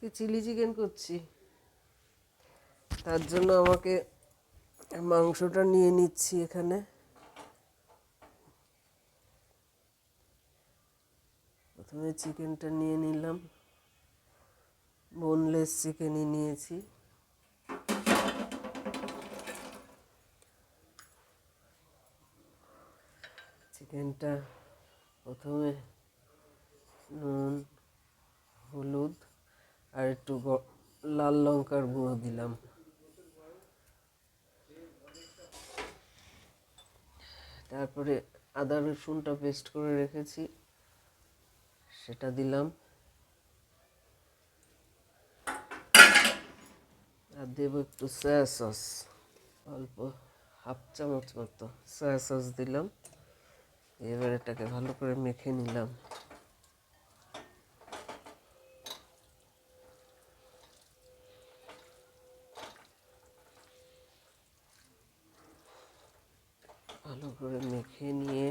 আজকে chilli chicken করছি, তার জন্য আমাকে মাংসটা নিয়ে নিচ্ছি। এখানে প্রথমে চিকেনটা নিয়ে নিলাম, বোনলেস চিকেনই নিয়েছি। চিকেনটা প্রথমে নুন, হলুদ আর একটু লাল লঙ্কার গুঁড়ো দিলাম। তারপরে আদা রসুনটা পেস্ট করে রেখেছি, সেটা দিলাম। আর দেবো একটু সয়া সস, অল্প হাফ চামচ মতো সয়া সস দিলাম। এবার এটাকে ভালো করে মেখে নিলাম। ভালো করে মেখে নিয়ে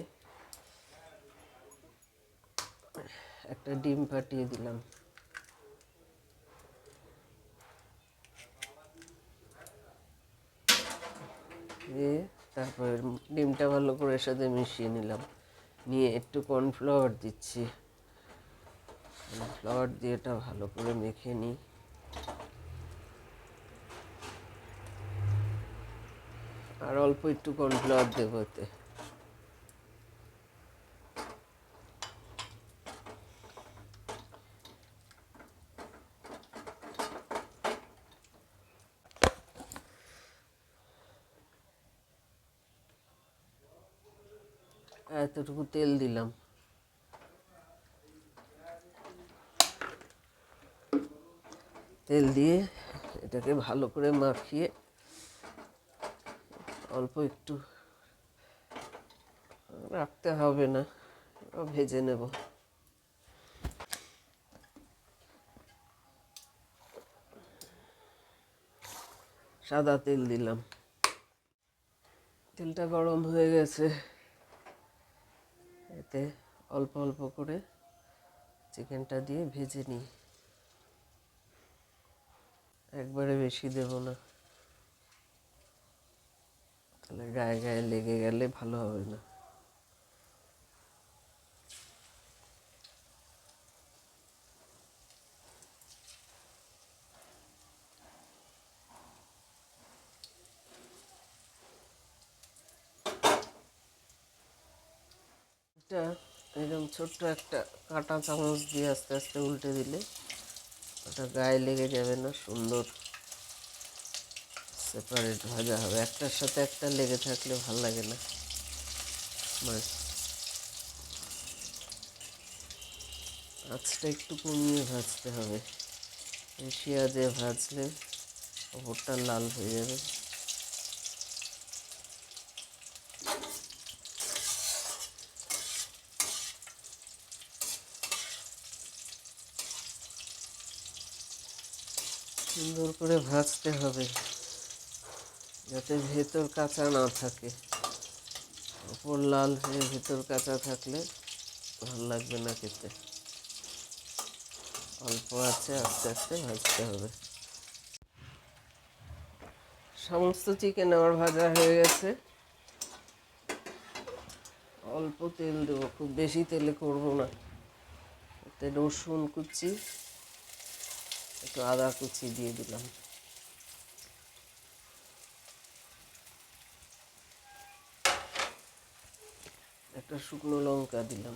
একটা ডিম ফাটিয়ে দিলাম। দিয়ে তারপরে ডিমটা ভালো করে এর সাথে মিশিয়ে নিলাম। নিয়ে একটু কর্নফ্লাওয়ার দিচ্ছি। কর্নফ্লাওয়ার দিয়ে এটা ভালো করে মেখে নিই। আর অল্প একটু কর্নফ্লাওয়ার দেবো এতে। এতটুকু তেল দিলাম। তেল দিয়ে এটাকে ভালো করে মাখিয়ে অল্প একটু রাখতে হবে না, ভেজে নেব। সাদা তেল দিলাম। তেলটা গরম হয়ে গেছে, এতে অল্প অল্প করে চিকেনটা দিয়ে ভেজে নিই। একবারে বেশি দেব না, তাহলে গায়ে গায়ে লেগে গেলে ভালো হবে না। এটা এরকম ছোট্ট একটা কাঁটা চামচ দিয়ে আস্তে আস্তে উল্টে দিলে ওটা গায়ে লেগে যাবে না, সুন্দর সেপারেট ভাজা হবে। একটার সাথে একটা লেগে থাকলে ভালো লাগে না মাছ। আঁচটা একটু কমিয়ে ভাজতে হবে, বেশি আঁচে ভাজলে ওপরটা লাল হয়ে যাবে। সুন্দর করে ভাজতে হবে যাতে ভেতর কাঁচা না থাকে। ওপর লাল হয়ে ভেতর কাঁচা থাকলে ভালো লাগবে না খেতে। অল্প আছে, আস্তে আস্তে ভাজতে হবে। সমস্ত চিকেন আমার ভাজা হয়ে গেছে। অল্প তেল দেবো, খুব বেশি তেলে করবো না। এতে রসুন কুচি, একটু আদা কুচি দিয়ে দিলাম। একটা শুকনো লঙ্কা দিলাম।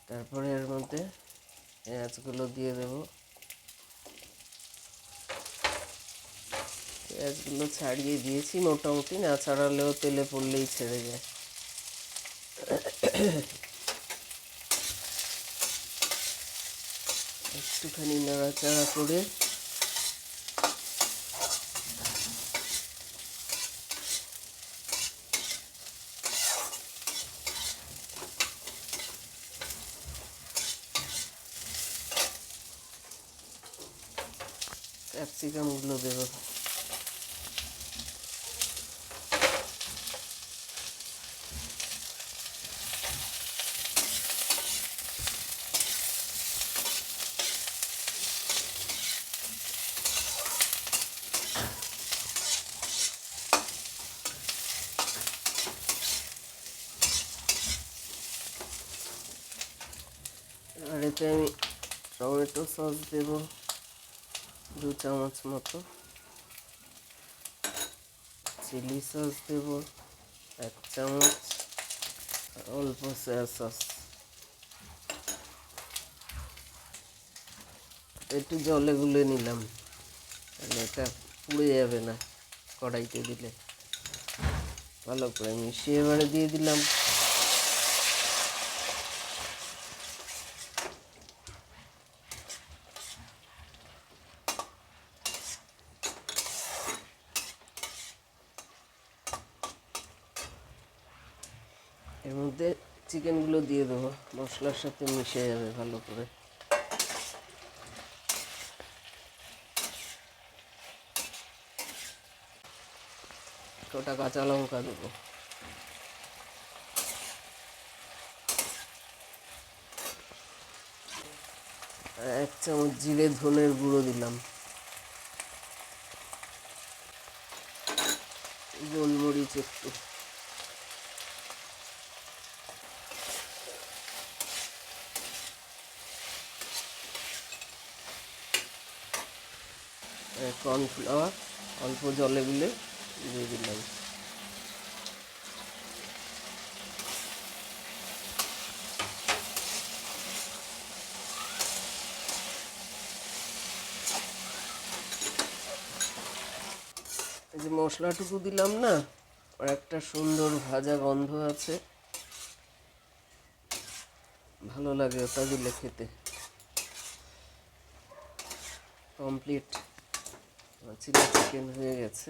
তারপরে এর মধ্যে পেঁয়াজগুলো দিয়ে দেবো। পেঁয়াজগুলো ছাড়িয়ে দিয়েছি মোটামুটি, না ছাড়ালেও তেলে পড়লেই ছেড়ে যায়। একটুখানি নাড়াচাড়া করে ক্যাপসিকামগুলো দেবো। আর এতে আমি টমেটো সস দেব 2 চামচ মতো, চিলি সস দেব 1 চামচ, আর অল্প সয়া সস। একটু জলে গুলে নিলাম, তাহলে এটা পুড়ে যাবে না কড়াইতে দিলে। ভালো করে মিশিয়ে এবারে দিয়ে দিলাম এর মধ্যে চিকেনগুলো দিয়ে দেবো, মশলার সাথে মিশে যাবে ভালো করে। কটা কাঁচা লঙ্কা দেবো, আর 1 চামচ জিরে ধনের গুঁড়ো দিলাম, গোলমরিচ একটু, কর্নফ্লাওয়ার অল্প জলে গুলে দিয়ে দিলাম। এই যে মশলাটুকু দিলাম না, আর একটা সুন্দর ভাজা গন্ধ আছে, ভালো লাগে ওটা দিলে খেতে। কমপ্লিট চিলি চিকেন হয়ে গেছে।